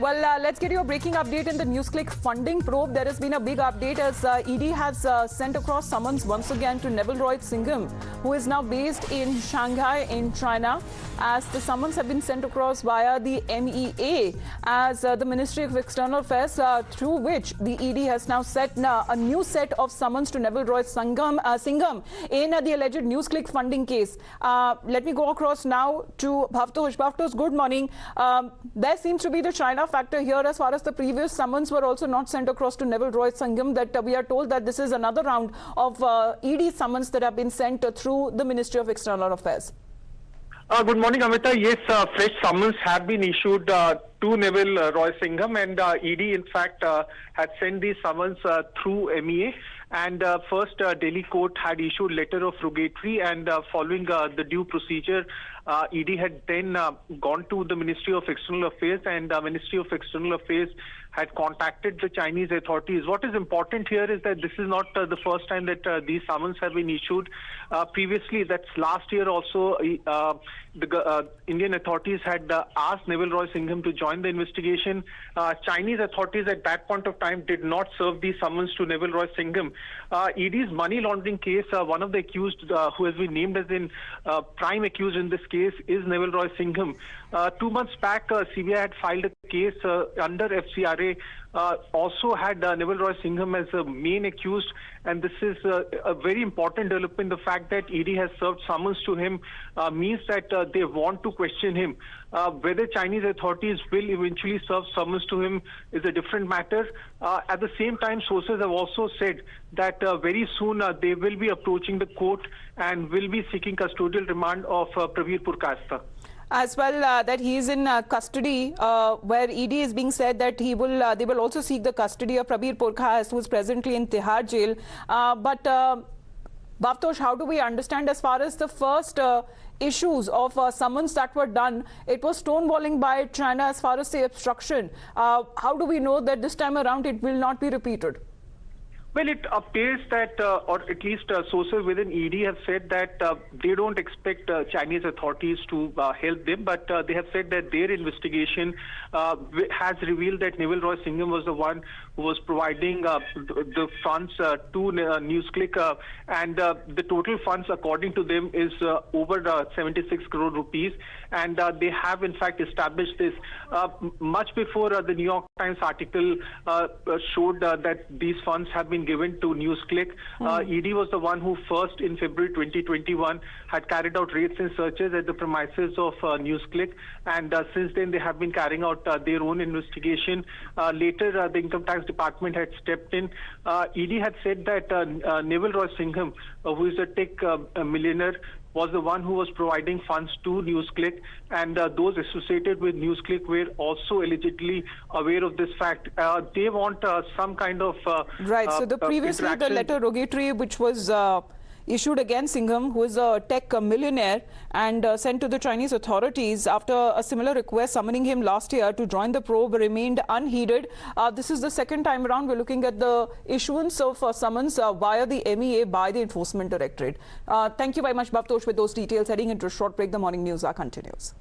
Well, let's get you a breaking update in the NewsClick funding probe. There has been a big update as ED has sent across summons once again to Neville Singham, who is now based in Shanghai in China, as the summons have been sent across via the MEA, as the Ministry of External Affairs, through which the ED has now set a new set of summons to Neville Singham in the alleged NewsClick funding case. Let me go across now to Bhavtosh. Bhavtosh, good morning. There seems to be the China factor here, as far as the previous summons were also not sent across to Neville Singham, that we are told that this is another round of ED summons that have been sent through the Ministry of External Affairs. Good morning, Amita. Yes, fresh summons have been issued to Neville Singham, and ED in fact had sent these summons through MEA. And first, Delhi court had issued letter of rogatory, and following the due procedure, ED had then gone to the Ministry of External Affairs, and Ministry of External Affairs had contacted the Chinese authorities. What is important here is that this is not the first time that these summons have been issued. Previously, that's last year also, the Indian authorities had asked Neville Singham to join the investigation. Chinese authorities at that point of time did not serve these summons to Neville Singham. ED's money laundering case, one of the accused who has been named as in prime accused in this case is Neville Singham. 2 months back, CBI had filed a case under FCRA, also had Neville Singham as a main accused, and this is a very important development. The fact that ED has served summons to him means that they want to question him. Whether Chinese authorities will eventually serve summons to him is a different matter. At the same time, sources have also said that very soon they will be approaching the court and will be seeking custodial remand of Praveer Purkasta. As well, that he is in custody, where ED is being said that they will also seek the custody of Praveer Purkasta, who is presently in Tihar jail. But Bhavtosh, how do we understand, as far as the first issues of summons that were done, it was stonewalling by China as far as the obstruction. How do we know that this time around it will not be repeated? Well, it appears that, or at least sources within ED have said that they don't expect Chinese authorities to help them, but they have said that their investigation has revealed that Neville Singham was the one who was providing the funds to NewsClick, and the total funds, according to them, is over 76 crore rupees, and they have in fact established this much before the New York Times article showed that these funds have been given to NewsClick. ED was the one who first, in February 2021, had carried out raids and searches at the premises of NewsClick, and since then they have been carrying out their own investigation. Later, the Income Tax Department had stepped in. ED had said that Neville Singham, who is a tech millionaire, was the one who was providing funds to NewsClick, and those associated with NewsClick were also allegedly aware of this fact. They want some kind of right. So previously the letter rogatory, which was issued against Singham, who is a tech millionaire, and sent to the Chinese authorities after a similar request summoning him last year to join the probe, remained unheeded. This is the second time around we're looking at the issuance of summons via the MEA by the Enforcement Directorate. Thank you very much, Bhavtosh, with those details. Heading into a short break, the morning news continues.